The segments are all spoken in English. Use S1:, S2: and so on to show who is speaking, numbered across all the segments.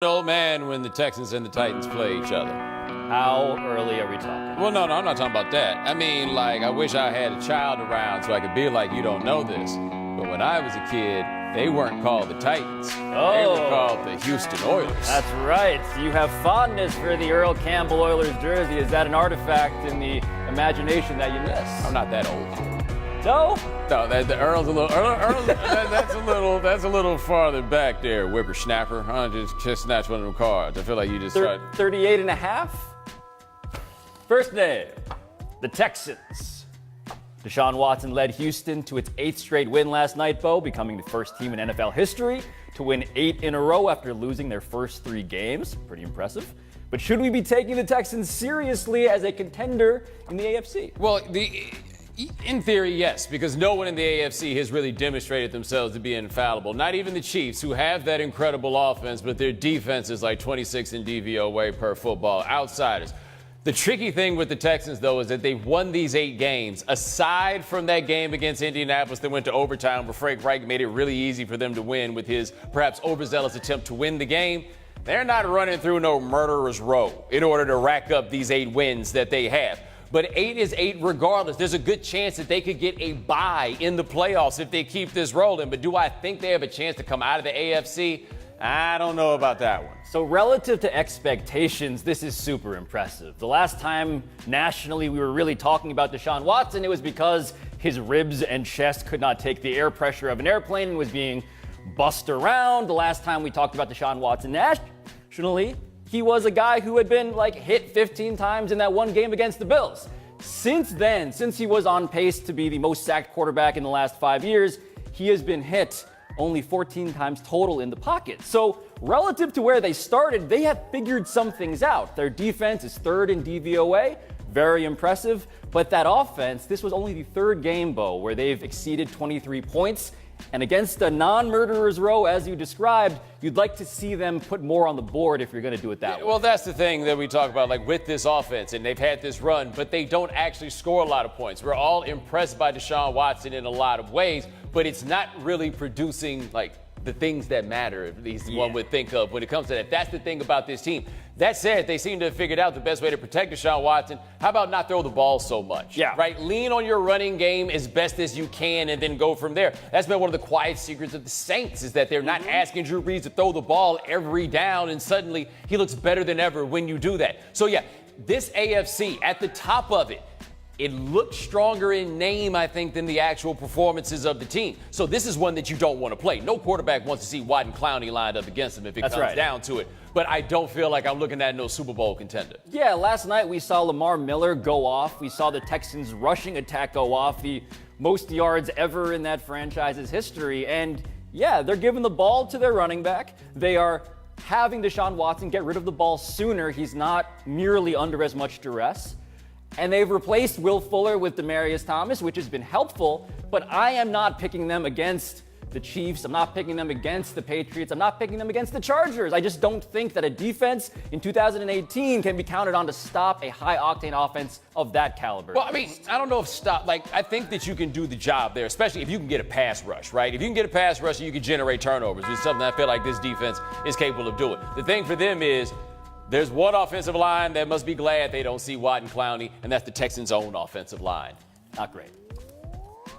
S1: Old man when the Texans and the Titans play each other.
S2: How early are we talking?
S1: Well, no, I'm not talking about that. I mean, like, I wish I had a child around so I could be like, you don't know this. But when I was a kid, they weren't called the Titans.
S2: Oh.
S1: They were called the Houston Oilers.
S2: That's right. You have fondness for the Earl Campbell Oilers jersey. Is that an artifact in the imagination that you miss?
S1: I'm not that old.
S2: No?
S1: No, the Earl's a little. That's a little farther back there, whippersnapper. Just snatch one of them cards. I feel like you just.
S2: 38 and a half. First name, the Texans. Deshaun Watson led Houston to its 8th straight win last night, Bo, becoming the first team in NFL history to win 8 in a row after losing their first 3 games. Pretty impressive. But should we be taking the Texans seriously as a contender in the AFC?
S1: Well, in theory, yes, because no one in the AFC has really demonstrated themselves to be infallible. Not even the Chiefs, who have that incredible offense, but their defense is like 26 in DVOA per football. Outsiders. The tricky thing with the Texans, though, is that they've won these 8 games. Aside from that game against Indianapolis that went to overtime, where Frank Reich made it really easy for them to win with his perhaps overzealous attempt to win the game, they're not running through no murderer's row in order to rack up these 8 wins that they have. But 8 is 8 regardless. There's a good chance that they could get a bye in the playoffs if they keep this rolling. But do I think they have a chance to come out of the AFC? I don't know about that one.
S2: So relative to expectations, this is super impressive. The last time nationally we were really talking about Deshaun Watson, it was because his ribs and chest could not take the air pressure of an airplane and was being bussed around. The last time we talked about Deshaun Watson nationally, he was a guy who had been hit 15 times in that one game against the Bills. Since then, since he was on pace to be the most sacked quarterback in the last 5 years, he has been hit only 14 times total in the pocket. So relative to where they started, they have figured some things out. Their defense is 3rd in DVOA, very impressive. But that offense, this was only the 3rd game, Bo, where they've exceeded 23 points. And against a non-murderer's row, as you described, you'd like to see them put more on the board if you're going to do it that way.
S1: Well, that's the thing that we talk about, with this offense, and they've had this run, but they don't actually score a lot of points. We're all impressed by Deshaun Watson in a lot of ways, but it's not really producing, the things that matter, at least one would think of when it comes to that. That's the thing about this team. That said, they seem to have figured out the best way to protect Deshaun Watson. How about not throw the ball so much?
S2: Yeah.
S1: Right? Lean on your running game as best as you can and then go from there. That's been one of the quiet secrets of the Saints, is that they're not asking Drew Brees to throw the ball every down, and suddenly he looks better than ever when you do that. So, yeah, this AFC, at the top of it, it looks stronger in name, I think, than the actual performances of the team. So this is one that you don't want to play. No quarterback wants to see Watt and Clowney lined up against him if it comes down to it. But I don't feel like I'm looking at no Super Bowl contender.
S2: Yeah, last night we saw Lamar Miller go off. We saw the Texans' rushing attack go off, the most yards ever in that franchise's history. And, yeah, they're giving the ball to their running back. They are having Deshaun Watson get rid of the ball sooner. He's not nearly under as much duress. And they've replaced Will Fuller with Demaryius Thomas, which has been helpful, but I am not picking them against the Chiefs. I'm not picking them against the Patriots. I'm not picking them against the Chargers. I just don't think that a defense in 2018 can be counted on to stop a high-octane offense of that caliber.
S1: Well, I mean, I don't know if I think that you can do the job there, especially if you can get a pass rush, right? If you can get a pass rush and you can generate turnovers, it's something I feel like this defense is capable of doing. The thing for them is, there's one offensive line that must be glad they don't see Watt and Clowney, and that's the Texans' own offensive line.
S2: Not great.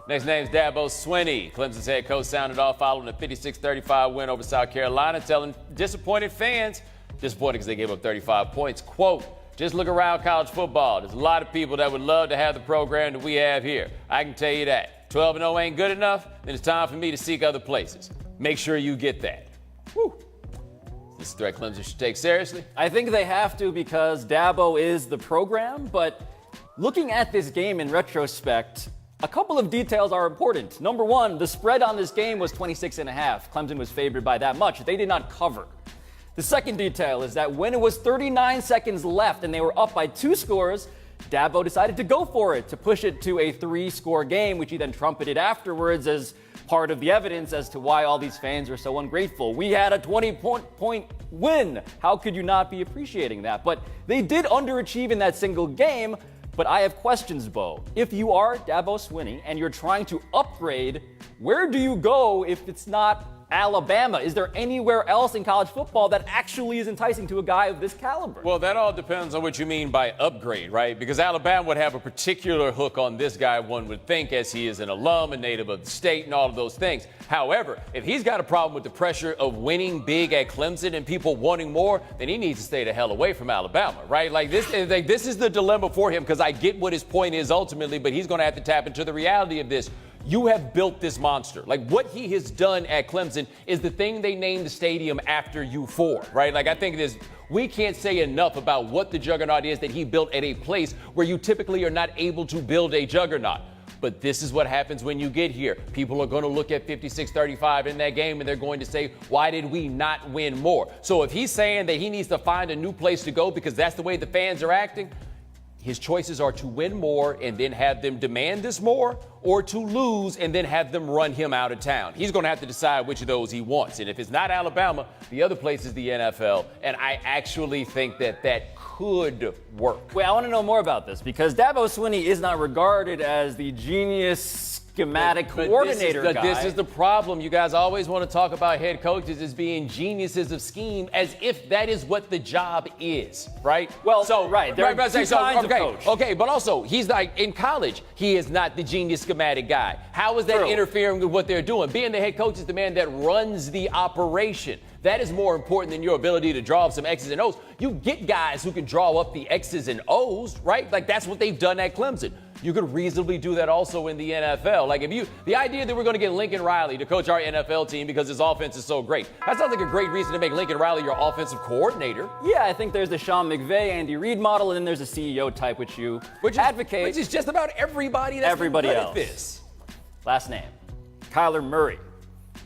S1: Next name's Dabo Swinney. Clemson's head coach sounded off following a 56-35 win over South Carolina, telling disappointed fans, disappointed because they gave up 35 points, quote, "Just look around college football. There's a lot of people that would love to have the program that we have here. I can tell you that. 12-0 ain't good enough, then it's time for me to seek other places. Make sure you get that." Whew. This is a threat Clemson should take seriously?
S2: I think they have to, because Dabo is the program, but looking at this game in retrospect, a couple of details are important. Number one, the spread on this game was 26.5. Clemson was favored by that much. They did not cover. The second detail is that when it was 39 seconds left and they were up by 2 scores, Dabo decided to go for it, to push it to a 3-score game, which he then trumpeted afterwards as part of the evidence as to why all these fans are so ungrateful. We had a 20-point win. How could you not be appreciating that? But they did underachieve in that single game. But I have questions, Bo. If you are Dabo Swinney and you're trying to upgrade, where do you go if it's not Alabama. Is there anywhere else in college football that actually is enticing to a guy of this caliber?
S1: Well, that all depends on what you mean by upgrade, right? Because Alabama would have a particular hook on this guy, one would think, as he is an alum, a native of the state, and all of those things. However, if he's got a problem with the pressure of winning big at Clemson and people wanting more, then he needs to stay the hell away from Alabama, right? This is the dilemma for him, because I get what his point is ultimately, but he's going to have to tap into the reality of this. You have built this monster. What he has done at Clemson is the thing they named the stadium after you for, right? I think we can't say enough about what the juggernaut is that he built at a place where you typically are not able to build a juggernaut. But this is what happens when you get here. People are going to look at 56-35 in that game, and they're going to say, why did we not win more? So if he's saying that he needs to find a new place to go because that's the way the fans are acting, his choices are to win more and then have them demand this more, or to lose and then have them run him out of town. He's going to have to decide which of those he wants. And if it's not Alabama, the other place is the NFL. And I actually think that could work.
S2: Wait, I want to know more about this, because Dabo Swinney is not regarded as the genius schematic coordinator guy.
S1: This is the problem. You guys always want to talk about head coaches as being geniuses of scheme, as if that is what the job is, right?
S2: Well, right. There are two kinds of coach.
S1: Okay, but also, he's in college, he is not the genius schematic guy. How is that interfering with what they're doing? Being the head coach is the man that runs the operation. That is more important than your ability to draw up some X's and O's. You get guys who can draw up the X's and O's, right? That's what they've done at Clemson. You could reasonably do that also in the NFL. The idea that we're going to get Lincoln Riley to coach our NFL team because his offense is so great, that sounds like a great reason to make Lincoln Riley your offensive coordinator.
S2: Yeah, I think there's the Sean McVay, Andy Reid model, and then there's a CEO type, which advocate.
S1: Which is just about everybody that's
S2: everybody
S1: good
S2: else.
S1: At this.
S2: Last name, Kyler Murray.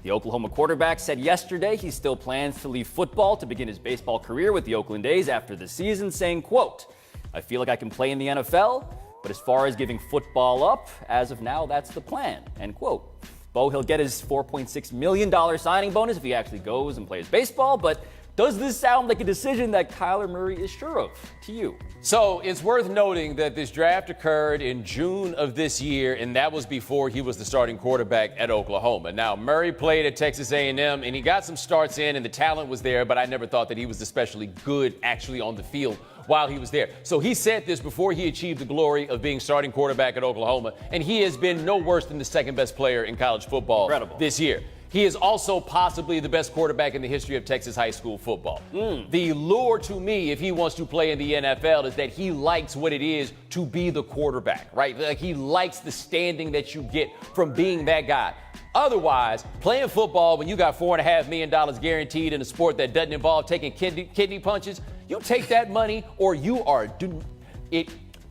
S2: The Oklahoma quarterback said yesterday he still plans to leave football to begin his baseball career with the Oakland A's after the season, saying, quote, "I feel like I can play in the NFL, but as far as giving football up, as of now, that's the plan," end quote. Bo, he'll get his $4.6 million signing bonus if he actually goes and plays baseball, but does this sound like a decision that Kyler Murray is sure of to you?
S1: So it's worth noting that this draft occurred in June of this year, and that was before he was the starting quarterback at Oklahoma. Now, Murray played at Texas A&M, and he got some starts in, and the talent was there, but I never thought that he was especially good actually on the field while he was there. So he said this before he achieved the glory of being starting quarterback at Oklahoma, and he has been no worse than the second best player in college football this year. He is also possibly the best quarterback in the history of Texas high school football. The lure to me, if he wants to play in the NFL, is that he likes what it is to be the quarterback, right? He likes the standing that you get from being that guy. Otherwise, playing football when you got $4.5 million guaranteed in a sport that doesn't involve taking kidney punches, you take that money or you are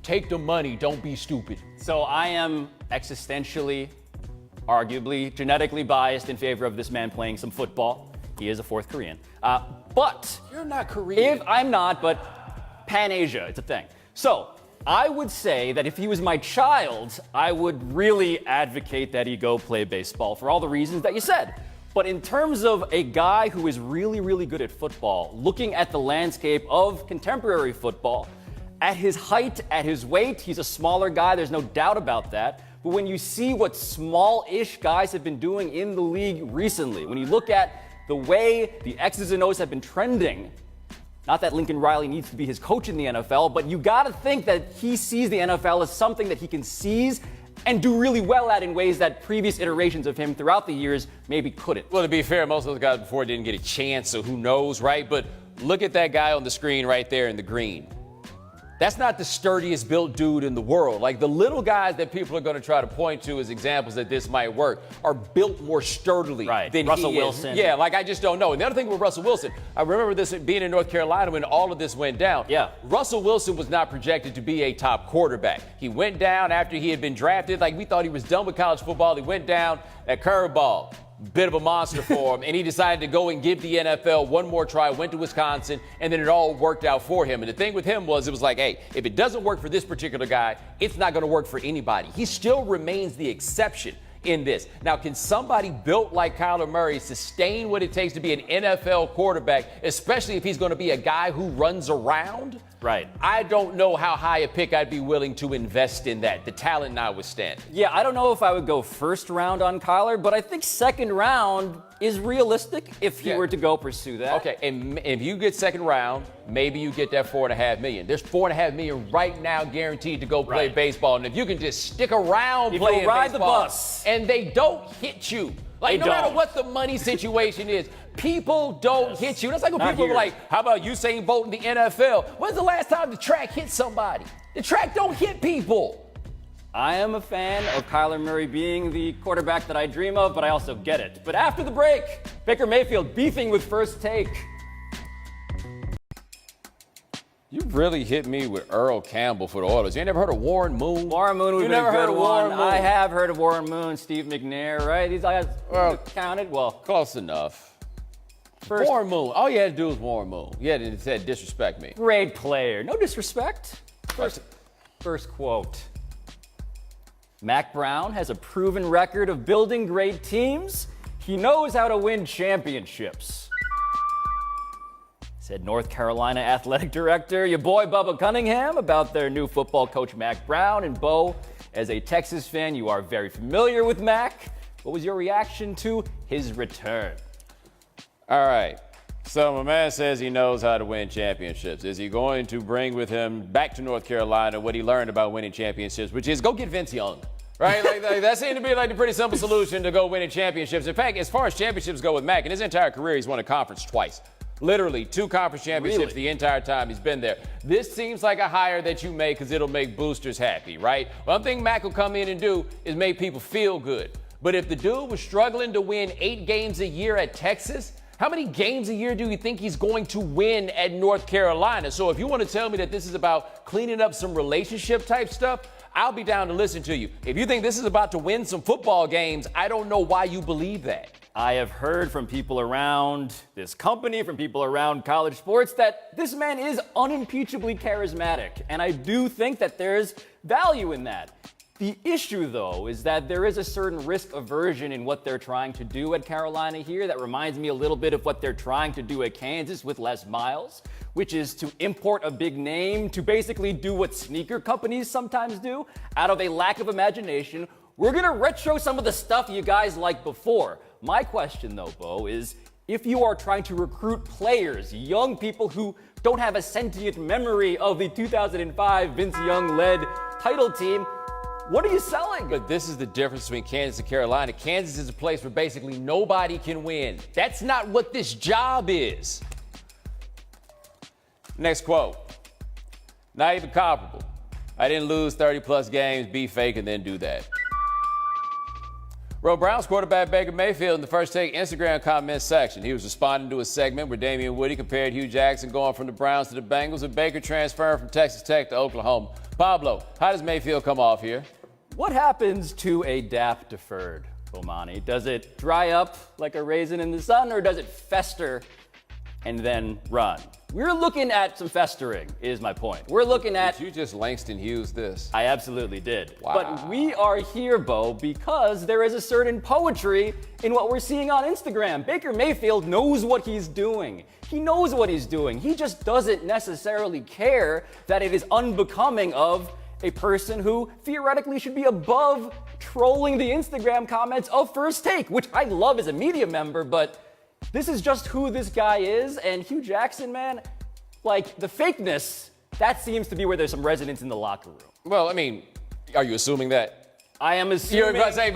S1: take the money, don't be stupid.
S2: So I am existentially, arguably, genetically biased in favor of this man playing some football. He is a fourth Korean. But
S1: you're not Korean.
S2: If I'm not, but Pan-Asia, it's a thing. So I would say that if he was my child, I would really advocate that he go play baseball for all the reasons that you said. But in terms of a guy who is really, really good at football, looking at the landscape of contemporary football, at his height, at his weight, he's a smaller guy, there's no doubt about that. But when you see what small-ish guys have been doing in the league recently, when you look at the way the X's and O's have been trending, not that Lincoln Riley needs to be his coach in the NFL, but you got to think that he sees the NFL as something that he can seize and do really well at in ways that previous iterations of him throughout the years maybe couldn't.
S1: Well, to be fair, most of those guys before didn't get a chance, so who knows, right? But look at that guy on the screen right there in the green. That's not the sturdiest built dude in the world. The little guys that people are going to try to point to as examples that this might work are built more sturdily than
S2: Russell Wilson.
S1: Yeah, I just don't know. And the other thing with Russell Wilson, I remember this being in North Carolina when all of this went down.
S2: Yeah.
S1: Russell Wilson was not projected to be a top quarterback. He went down after he had been drafted. We thought he was done with college football. He went down at curveball. Bit of a monster for him, and he decided to go and give the NFL one more try, went to Wisconsin, and then it all worked out for him. And the thing with him was, it was hey, if it doesn't work for this particular guy, it's not going to work for anybody. He still remains the exception in this. Now, can somebody built like Kyler Murray sustain what it takes to be an NFL quarterback, especially if he's going to be a guy who runs around?
S2: Right.
S1: I don't know how high a pick I'd be willing to invest in that, the talent notwithstanding.
S2: Yeah, I don't know if I would go first round on Kyler, but I think second round is realistic if he were to go pursue that.
S1: Okay, and if you get second round, maybe you get that $4.5 million. There's $4.5 million right now guaranteed to go play baseball. And if you can just stick around playing
S2: ride
S1: baseball,
S2: the bus,
S1: and they don't hit you, like no matter what the money situation is, people don't hit you. That's like when people are like, how about Usain Bolt in the NFL? When's the last time the track hit somebody? The track don't hit people.
S2: I am a fan of Kyler Murray being the quarterback that I dream of, but I also get it. But after the break, Baker Mayfield beefing with First Take.
S1: You really hit me with Earl Campbell for the Oilers. You ain't never heard of Warren Moon?
S2: Warren Moon would have been a good one. I have heard of Warren Moon, Steve McNair, right? These guys counted well.
S1: Close enough. Warren Moon. All you had to do was Warren Moon. You had to disrespect me.
S2: Great player. No disrespect. First quote. Mac Brown has a proven record of building great teams. He knows how to win championships. Said North Carolina athletic director, your boy Bubba Cunningham, about their new football coach Mac Brown. And Bo, as a Texas fan, you are very familiar with Mac. What was your reaction to his return?
S1: All right. So my man says he knows how to win championships. Is he going to bring with him back to North Carolina what he learned about winning championships, which is go get Vince Young, right? like that seemed to be like the pretty simple solution to go winning championships. In fact, as far as championships go with Mac, in his entire career, he's won a conference twice. Literally 2 conference championships the entire time he's been there. This seems like a hire that you make because it'll make boosters happy, right? One thing Mac will come in and do is make people feel good. But if the dude was struggling to win 8 games a year at Texas, how many games a year do you think he's going to win at North Carolina? So if you want to tell me that this is about cleaning up some relationship type stuff, I'll be down to listen to you. If you think this is about to win some football games, I don't know why you believe that.
S2: I have heard from people around this company, from people around college sports, that this man is unimpeachably charismatic. And I do think that there's value in that. The issue, though, is that there is a certain risk aversion in what they're trying to do at Carolina here that reminds me a little bit of what they're trying to do at Kansas with Les Miles, which is to import a big name to basically do what sneaker companies sometimes do. Out of a lack of imagination, we're going to retro some of the stuff you guys liked before. My question, though, Bo, is if you are trying to recruit players, young people who don't have a sentient memory of the 2005 Vince Young-led title team, what are you selling?
S1: But this is the difference between Kansas and Carolina. Kansas is a place where basically nobody can win. That's not what this job is. Next quote. Not even comparable. I didn't lose 30-plus games, be fake, and then do that. Wrote Browns quarterback Baker Mayfield in the First Take Instagram comment section. He was responding to a segment where Damian Woody compared Hugh Jackson going from the Browns to the Bengals and Baker transferring from Texas Tech to Oklahoma. Pablo, how does Mayfield come off here?
S2: What happens to a DAP deferred, Bomani? Does it dry up like a raisin in the sun, or does it fester and then run? We're looking at some festering, is my point. We're looking at...
S1: Did you just Langston Hughes this?
S2: I absolutely did.
S1: Wow.
S2: But we are here, Bo, because there is a certain poetry in what we're seeing on Instagram. Baker Mayfield knows what he's doing. He knows what he's doing. He just doesn't necessarily care that it is unbecoming of a person who theoretically should be above trolling the Instagram comments of First Take, which I love as a media member, but this is just who this guy is. And Hugh Jackson, man, like the fakeness, that seems to be where there's some resonance in the locker room.
S1: Well, I mean, are you assuming that?
S2: I am assuming
S1: because I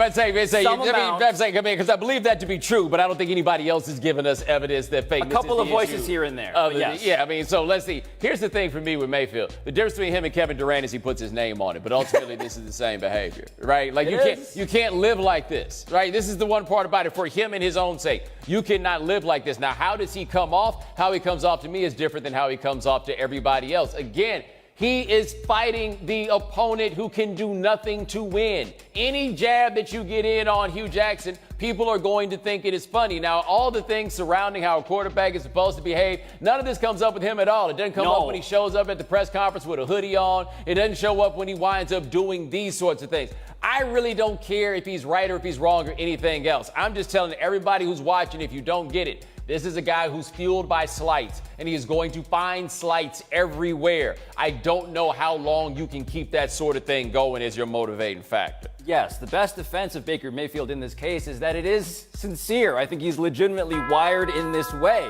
S1: believe that to be true, but I don't think anybody else has given us evidence that fakeness is the issue.
S2: A couple of voices here and there, yes.
S1: Yeah, I mean, so let's see. Here's the thing for me with Mayfield. The difference between him and Kevin Durant is he puts his name on it, but ultimately this is the same behavior, right? Like you can't live like this, right? This is the one part about it for him and his own sake. You cannot live like this. Now, how does he come off? How he comes off to me is different than how he comes off to everybody else. Again, he is fighting the opponent who can do nothing to win. Any jab that you get in on Hugh Jackson, people are going to think it is funny. Now, all the things surrounding how a quarterback is supposed to behave, none of this comes up with him at all. It doesn't come up when he shows up at the press conference with a hoodie on. It doesn't show up when he winds up doing these sorts of things. I really don't care if he's right or if he's wrong or anything else. I'm just telling everybody who's watching, if you don't get it, This is a guy who's fueled by slights, and he is going to find slights everywhere. I don't know how long you can keep that sort of thing going as your motivating factor.
S2: Yes, the best defense of Baker Mayfield in this case is that it is sincere. I think he's legitimately wired in this way.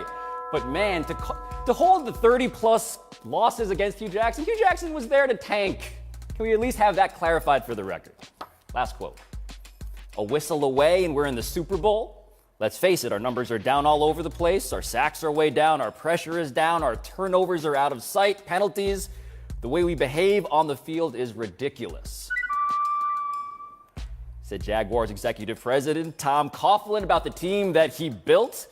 S2: But man, to hold the 30-plus losses against Hugh Jackson was there to tank. Can we at least have that clarified for the record? Last quote. A whistle away and we're in the Super Bowl? Let's face it, our numbers are down all over the place. Our sacks are way down. Our pressure is down. Our turnovers are out of sight. Penalties. The way we behave on the field is ridiculous. Said Jaguars executive president Tom Coughlin about the team that he built.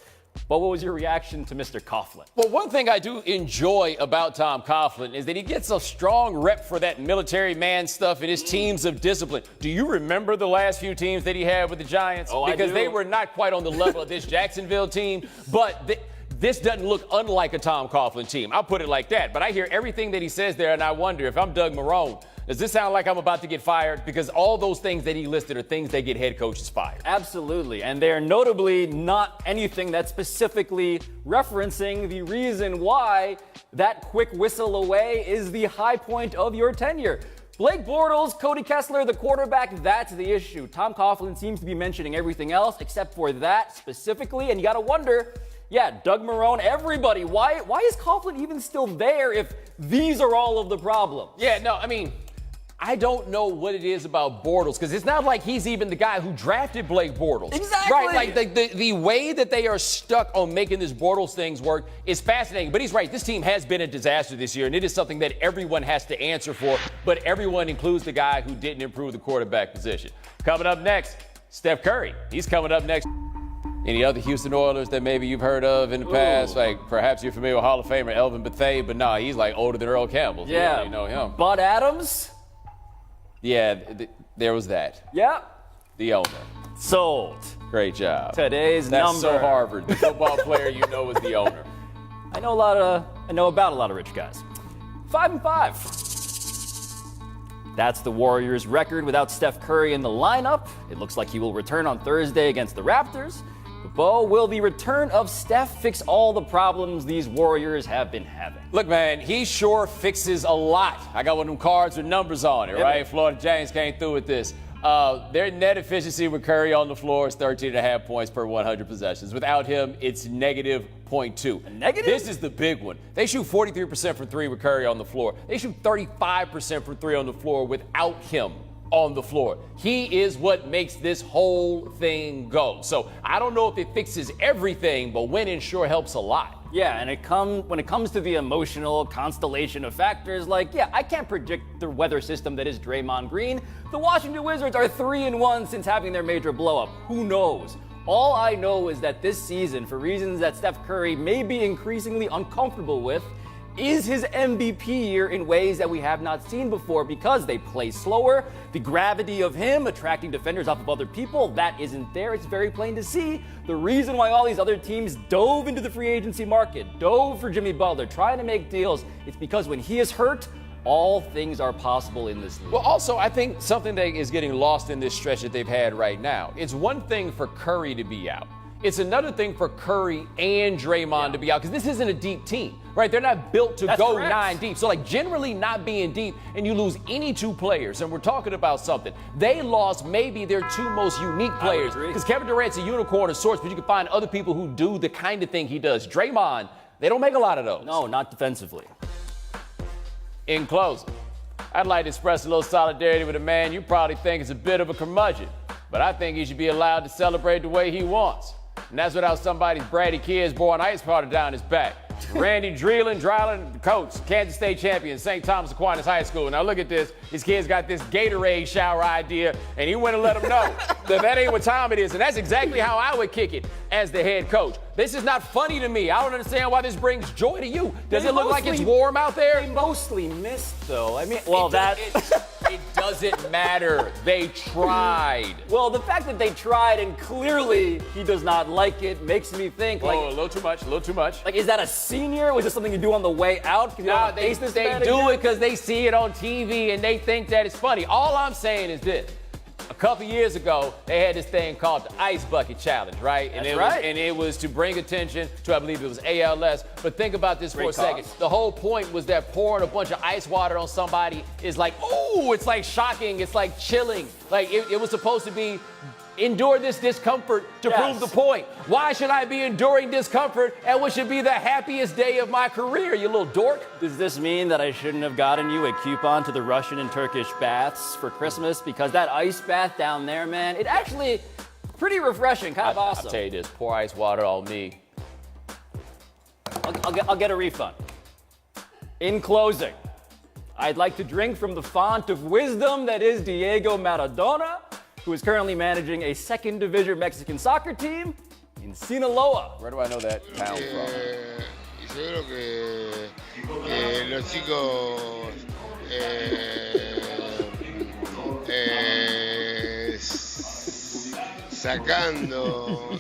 S2: But what was your reaction to Mr. Coughlin?
S1: Well, one thing I do enjoy about Tom Coughlin is that he gets a strong rep for that military man stuff and his teams of discipline. Do you remember the last few teams that he had with the Giants?
S2: Oh,
S1: because
S2: I do.
S1: they were not quite on the level of this Jacksonville team, but this doesn't look unlike a Tom Coughlin team. I'll put it like that. But I hear everything that he says there, and I wonder if I'm Doug Marrone, does this sound like I'm about to get fired? Because all those things that he listed are things that get head coaches fired.
S2: Absolutely. And they're notably not anything that's specifically referencing the reason why that quick whistle away is the high point of your tenure. Blake Bortles, Cody Kessler, the quarterback, that's the issue. Tom Coughlin seems to be mentioning everything else except for that specifically. And you got to wonder, yeah, Doug Marrone, everybody, why is Coughlin even still there if these are all of the problems?
S1: Yeah, no, I mean, I don't know what it is about Bortles, because it's not like he's even the guy who drafted Blake Bortles.
S2: Exactly.
S1: Right, like the way that they are stuck on making this Bortles things work is fascinating. But he's right, this team has been a disaster this year, and it is something that everyone has to answer for, but everyone includes the guy who didn't improve the quarterback position. Coming up next, Steph Curry. He's coming up next. Any other Houston Oilers that maybe you've heard of in the past? Like, perhaps you're familiar with Hall of Famer Elvin Bethea, but no, he's like older than Earl Campbell. So
S2: Yeah.
S1: you know him.
S2: Bud Adams?
S1: Yeah, there was that.
S2: Yeah.
S1: The owner.
S2: Sold.
S1: Great job.
S2: Today's
S1: That's
S2: number.
S1: so Harvard. The football player you know is the owner.
S2: I know about a lot of rich guys. 5-5. That's the Warriors' record without Steph Curry in the lineup. It looks like he will return on Thursday against the Raptors. But Bo, will the return of Steph fix all the problems these Warriors have been having?
S1: Look, man, he sure fixes a lot. I got one of them cards with numbers on it, right? Florida James came through with this. Their net efficiency with Curry on the floor is 13.5 points per 100 possessions. Without him, it's negative 0.2.
S2: Negative?
S1: This is the big one. They shoot 43% from three with Curry on the floor. They shoot 35% from three on the floor without him on the floor. He is what makes this whole thing go. So I don't know if it fixes everything, but winning sure helps a lot.
S2: Yeah, and when it comes to the emotional constellation of factors, like, yeah, I can't predict the weather system that is Draymond Green. The Washington Wizards are 3-1 since having their major blow-up. Who knows? All I know is that this season, for reasons that Steph Curry may be increasingly uncomfortable with, is his MVP year in ways that we have not seen before because they play slower. The gravity of him attracting defenders off of other people, that isn't there. It's very plain to see. The reason why all these other teams dove into the free agency market, dove for Jimmy Butler, trying to make deals, it's because when he is hurt, all things are possible in this league.
S1: Well, also, I think something that is getting lost in this stretch that they've had right now, it's one thing for Curry to be out. It's another thing for Curry and Draymond to be out, because this isn't a deep team, right? They're not built to go
S2: correct.
S1: 9 deep. So, like, generally not being deep, and you lose any two players, and we're talking about something. They lost maybe their two most unique players, because Kevin Durant's a unicorn of sorts, but you can find other people who do the kind of thing he does. Draymond, they don't make a lot of those.
S2: No, not defensively.
S1: In closing, I'd like to express a little solidarity with a man you probably think is a bit of a curmudgeon, but I think he should be allowed to celebrate the way he wants. And that's without somebody's bratty kids born ice powder down his back. Randy Dryland, coach, Kansas State champion, St. Thomas Aquinas High School. Now look at this. His kid's got this Gatorade shower idea, and he went and let them know that ain't what time it is. And that's exactly how I would kick it as the head coach. This is not funny to me. I don't understand why this brings joy to you. Does it look like it's warm out there?
S2: They mostly missed, though. I mean,
S1: It doesn't matter. They tried.
S2: Well, the fact that they tried and clearly he does not like it makes me think, like,
S1: a little too much.
S2: Like, is that a senior? Was this something you do on the way out?
S1: No, they do it because they see it on TV and they think that it's funny. All I'm saying is this. A couple years ago, they had this thing called the Ice Bucket Challenge, right? And it was to bring attention to, I believe it was ALS. But think about this for a second. The whole point was that pouring a bunch of ice water on somebody is like, ooh, it's like shocking, it's like chilling. Like it was supposed to be endure this discomfort to prove the point. Why should I be enduring discomfort at what should be the happiest day of my career, you little dork?
S2: Does this mean that I shouldn't have gotten you a coupon to the Russian and Turkish baths for Christmas? Because that ice bath down there, man, it actually pretty refreshing, kind of awesome.
S1: I'll tell you this, pour ice water on me.
S2: I'll get a refund. In closing, I'd like to drink from the font of wisdom that is Diego Maradona, who is currently managing a second division Mexican soccer team in Sinaloa.
S1: Where do I know that town from?
S3: Seguro que los chicos sacando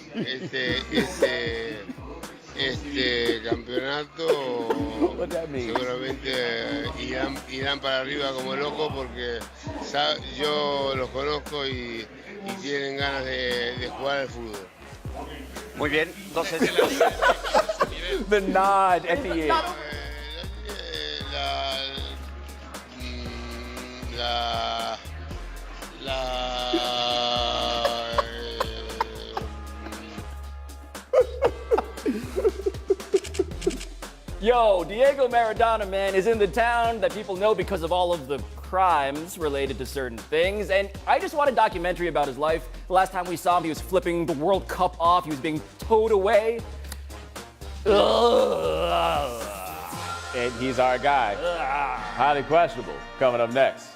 S3: este campeonato seguramente irán para arriba como locos porque yo los conozco y tienen ganas de jugar al fútbol.
S4: Muy bien, entonces
S1: The nod at the end.
S2: Yo, Diego Maradona, man, is in the town that people know because of all of the crimes related to certain things. And I just want a documentary about his life. The last time we saw him, he was flipping the World Cup off. He was being towed away.
S1: And he's our guy. Highly questionable. Coming up next.